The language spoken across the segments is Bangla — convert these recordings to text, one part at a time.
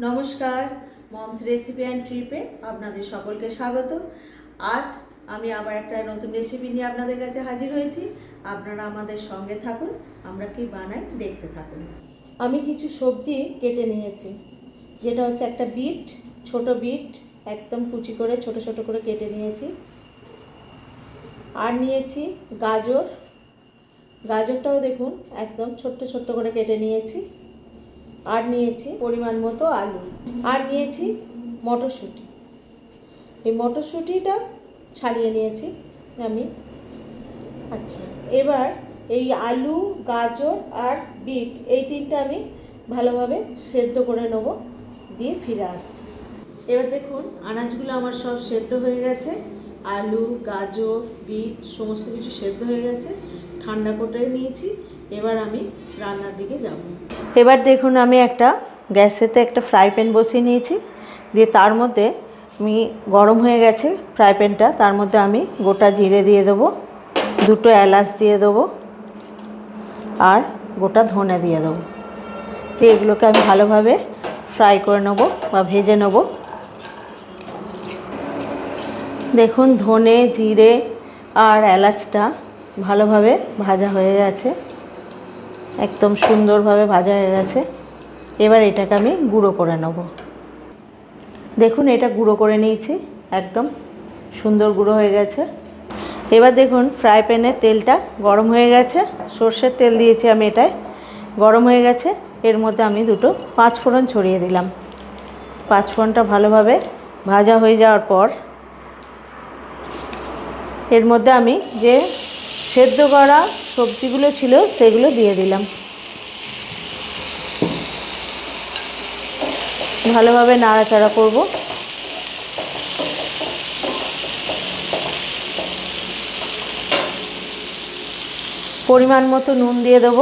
নমস্কার, মমস রেসিপি অ্যান্ড ট্রিপে আপনাদের সকলকে স্বাগত। আজ আমি আবার একটা নতুন রেসিপি নিয়ে আপনাদের কাছে হাজির হয়েছি। আপনারা আমাদের সঙ্গে থাকুন, আমরা কি বানাই দেখতে থাকুন। আমি কিছু সবজি কেটে নিয়েছি, যেটা হচ্ছে একটা বিট, ছোট বিট একদম কুচি করে ছোট ছোট করে কেটে নিয়েছি। আর নিয়েছি গাজর, গাজরটাও দেখুন একদম ছোট্ট ছোট্ট করে কেটে নিয়েছি। আর নিয়েছি পরিমাণ মতো আলু, আর নিয়েছি মটরশুঁটি। এই মটরশুঁটিটা ছাড়িয়ে নিয়েছি আমি। আচ্ছা, এবার এই আলু, গাজর আর বিট এই তিনটা আমি ভালোভাবে সেদ্ধ করে নেব, দিয়ে ফিরে আসছি। এবার দেখুন আনাজগুলো আমার সব সেদ্ধ হয়ে গেছে। আলু, গাজর, বিট সমস্ত কিছু সেদ্ধ হয়ে গেছে, ঠান্ডা করে নিয়েছি। এবার আমি রান্নার দিকে যাব। এবার দেখুন আমি একটা গ্যাসেতে একটা ফ্রাই প্যান বসিয়ে নিয়েছি, দিয়ে তার মধ্যে আমি গরম হয়ে গেছে ফ্রাই প্যানটা, তার মধ্যে আমি গোটা জিরে দিয়ে দেবো, দুটো এলাচ দিয়ে দেবো, আর গোটা ধনে দিয়ে দেবো। তো এগুলোকে আমি ভালোভাবে ফ্রাই করে নেব বা ভেজে নেব। দেখুন ধনে, জিরে আর এলাচটা ভালোভাবে ভাজা হয়ে গেছে, একদম সুন্দরভাবে ভাজা হয়ে গেছে। এবার এটাকে আমি গুঁড়ো করে নেব। দেখুন এটা গুঁড়ো করে নিয়েছি, একদম সুন্দর গুঁড়ো হয়ে গেছে। এবার দেখুন ফ্রাই প্যানে তেলটা গরম হয়ে গেছে, সর্ষের তেল দিয়েছি আমি, এটায় গরম হয়ে গেছে। এর মধ্যে আমি দুটো পাঁচফোড়ন ছড়িয়ে দিলাম। পাঁচফোড়নটা ভালোভাবে ভাজা হয়ে যাওয়ার পর এর মধ্যে আমি যে সেদ্ধ করা সবজিগুলো ছিল সেগুলো দিয়ে দিলাম। ভালোভাবে নাড়াচাড়া করব। পরিমাণ মতো নুন দিয়ে দেব।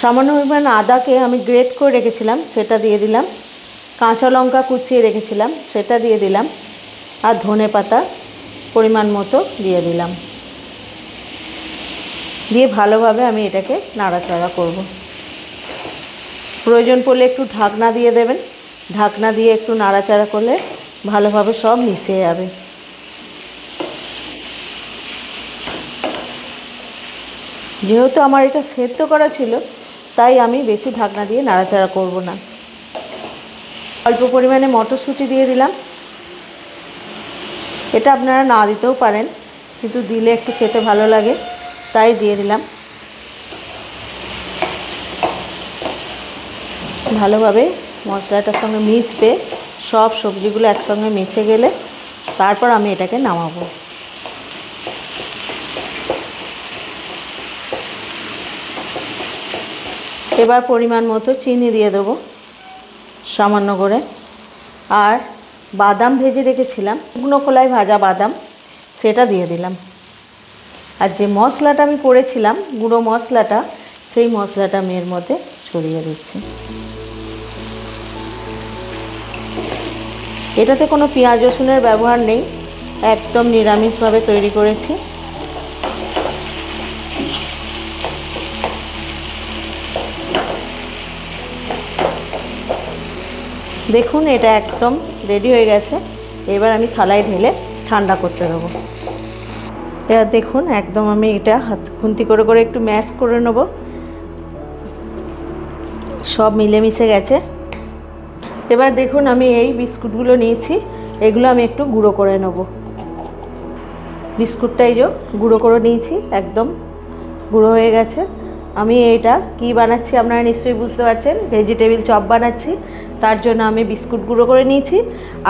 সামান্য পরিমাণ আদাকে আমি গ্রেট করে রেখেছিলাম সেটা দিয়ে দিলাম। কাঁচা লঙ্কা কুচিয়ে রেখেছিলাম সেটা দিয়ে দিলাম, আর ধনে পাতা পরিমাণ মতো দিয়ে দিলাম। দিয়ে ভালোভাবে আমি এটাকে নাড়াচাড়া করব। প্রয়োজন পড়লে একটু ঢাকনা দিয়ে দেবেন, ঢাকনা দিয়ে একটু নাড়াচাড়া করলে ভালোভাবে সব মিশে যাবে। যেহেতু আমার এটা সেদ্ধ করা ছিল, তাই আমি বেশি ঢাকনা দিয়ে নাড়াচাড়া করব না। অল্প পরিমাণে মটরশুঁটি দিয়ে দিলাম। এটা আপনারা না দিতেও পারেন, কিন্তু দিলে একটু খেতে ভালো লাগে, তাই দিয়ে দিলাম। ভালোভাবে মশলাটার সঙ্গে মিশবে, সব সবজিগুলো একসঙ্গে মিশে গেলে তারপর আমি এটাকে নামাবো। এবার পরিমাণ মতো চিনি দিয়ে দেবো সামান্য করে, আর বাদাম ভেজে রেখেছিলাম, শুকনো খোলায় ভাজা বাদাম, সেটা দিয়ে দিলাম। আর যে মশলাটা আমি করেছিলাম গুঁড়ো মশলাটা, সেই মশলাটা আমি এর মধ্যে ছড়িয়ে দিচ্ছি। এটাতে কোনো পেঁয়াজ রসুনের ব্যবহার নেই, একদম নিরামিষভাবে তৈরি করেছি। দেখুন এটা একদম রেডি হয়ে গেছে। এবার আমি থালায় ঢেলে ঠান্ডা করতে দেবো। এবার দেখুন একদম আমি এটা খুন্তি করে করে একটু ম্যাশ করে নেব, সব মিলেমিশে গেছে। এবার দেখুন আমি এই বিস্কুটগুলো নিয়েছি, এগুলো আমি একটু গুঁড়ো করে নেব। বিস্কুটটা এই যে গুঁড়ো করে নিয়েছি, একদম গুঁড়ো হয়ে গেছে। আমি এটা কি বানাচ্ছি আপনারা নিশ্চয়ই বুঝতে পারছেন, ভেজিটেবিল চপ বানাচ্ছি। তার জন্য আমি বিস্কুট গুঁড়ো করে নিয়েছি,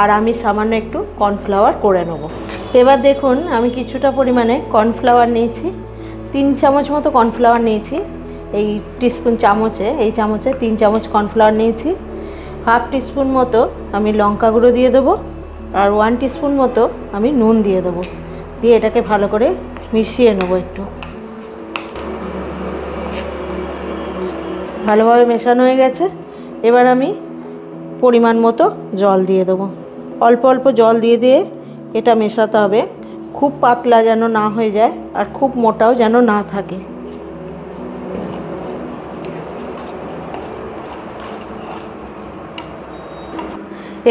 আর আমি সামান্য একটু কর্নফ্লাওয়ার করে নেব। এবার দেখুন আমি কিছুটা পরিমাণে কর্নফ্লাওয়ার নিয়েছি, 3 চামচ মতো কর্নফ্লাওয়ার নিয়েছি। এই টিস্পুন চামচে, এই চামচে 3 চামচ কর্নফ্লাওয়ার নিয়েছি। হাফ টিস্পুন মতো আমি লঙ্কা গুঁড়ো দিয়ে দেবো, আর 1 টিস্পুন মতো আমি নুন দিয়ে দেবো। দিয়ে এটাকে ভালো করে মিশিয়ে নেবো। একটু ভালোভাবে মেশানো হয়ে গেছে। এবার আমি পরিমাণ মতো জল দিয়ে দেবো, অল্প অল্প জল দিয়ে দিয়ে এটা মেশাতে হবে। খুব পাতলা যেন না হয়ে যায় আর খুব মোটাও যেন না থাকে।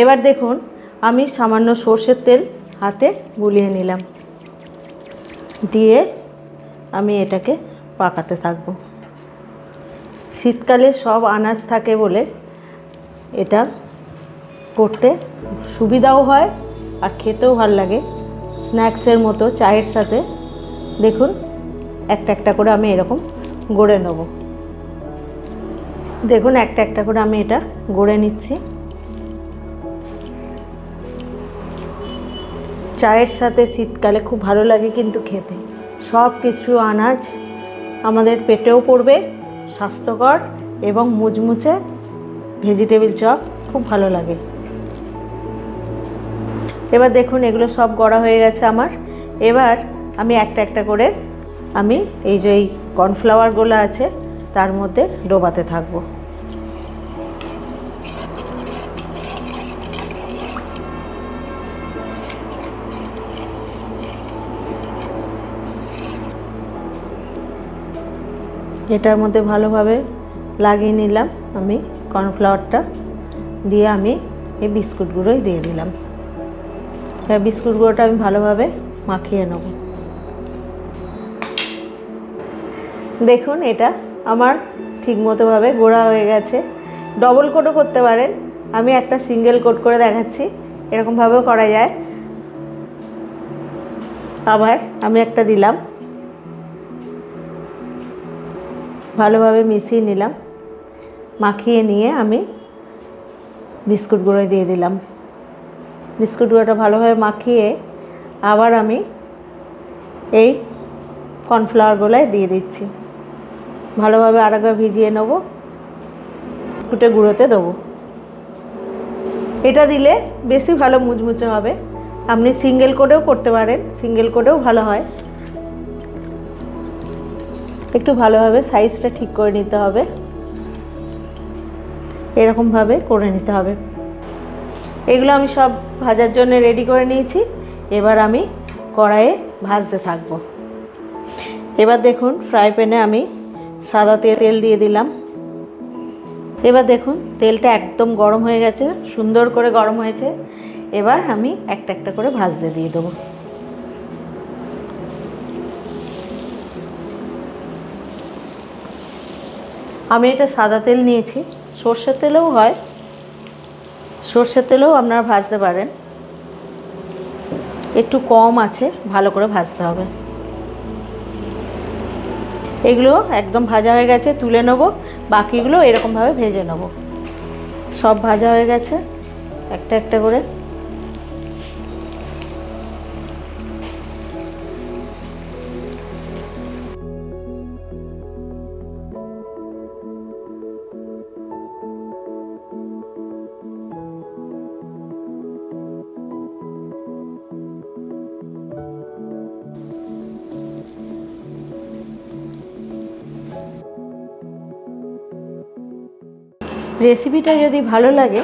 এবার দেখুন আমি সামান্য সর্ষের তেল হাতে বুলিয়ে নিলাম, দিয়ে আমি এটাকে পাকাতে থাকব। শীতকালে সব আনাজ থাকে বলে এটা করতে সুবিধাও হয় আর খেতেও ভালো লাগে, স্ন্যাক্সের মতো চায়ের সাথে। দেখুন একটা একটা করে আমি এরকম গড়ে নেব। দেখুন একটা একটা করে আমি এটা গড়ে নিচ্ছি। চায়ের সাথে শীতকালে খুব ভালো লাগে কিন্তু খেতে। সব কিছু আনাজ আমাদের পেটেও পড়বে, স্বাস্থ্যকর এবং মুচমুচে ভেজিটেবিল চপ খুব ভালো লাগে। এবার দেখুন এগুলো সব গড়া হয়ে গেছে আমার। এবার আমি একটা একটা করে আমি এই যে এই কর্নফ্লাওয়ারগুলো আছে তার মধ্যে ডোবাতে থাকবো। এটার মধ্যে ভালোভাবে লাগিয়ে নিলাম আমি কর্নফ্লাওয়ারটা, দিয়ে আমি এই বিস্কুটগুলোই দিয়ে দিলাম। বিস্কুটগুলোটা আমি ভালোভাবে মাখিয়ে নেব। দেখুন এটা আমার ঠিকমতোভাবে গোড়া হয়ে গেছে। ডবল কোটও করতে পারেন, আমি একটা সিঙ্গেল কোট করে দেখাচ্ছি, এরকমভাবেও করা যায়। আবার আমি একটা দিলাম, ভালোভাবে মিশিয়ে নিলাম, মাখিয়ে নিয়ে আমি বিস্কুটগুলো দিয়ে দিলাম। বিস্কুটগুলোটা ভালোভাবে মাখিয়ে আবার আমি এই কর্নফ্লাওয়ারগুলোয় দিয়ে দিচ্ছি। ভালোভাবে আরেকবার ভিজিয়ে নেব, বিস্কুটের গুঁড়োতে দেবো। এটা দিলে বেশি ভালো মুচমুচে হবে। আপনি সিঙ্গেল কোটেও করতে পারেন, সিঙ্গেল কোটেও ভালো হয়। একটু ভালোভাবে সাইজটা ঠিক করে নিতে হবে, এরকমভাবে করে নিতে হবে। এগুলো আমি সব ভাজার জন্য রেডি করে নিয়েছি। এবার আমি কড়াইয়ে ভাজতে থাকব। এবার দেখুন ফ্রাই প্যানে আমি সাদা তেল দিয়ে দিলাম। এবার দেখুন তেলটা একদম গরম হয়ে গেছে, সুন্দর করে গরম হয়েছে। এবার আমি একটা একটা করে ভাজতে দিয়ে দেবো। আমি এটা সাদা তেল নিয়েছি, সর্ষের তেলেও হয়, সর্ষের তেলেও আপনারা ভাজতে পারেন। একটু কম আছে, ভালো করে ভাজতে হবে। এগুলো একদম ভাজা হয়ে গেছে, তুলে নেব। বাকিগুলো এরকমভাবে ভেজে নেব। সব ভাজা হয়ে গেছে একটা একটা করে। রেসিপিটা যদি ভালো লাগে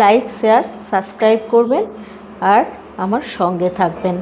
লাইক, শেয়ার, সাবস্ক্রাইব করবেন আর আমার সঙ্গে থাকবেন।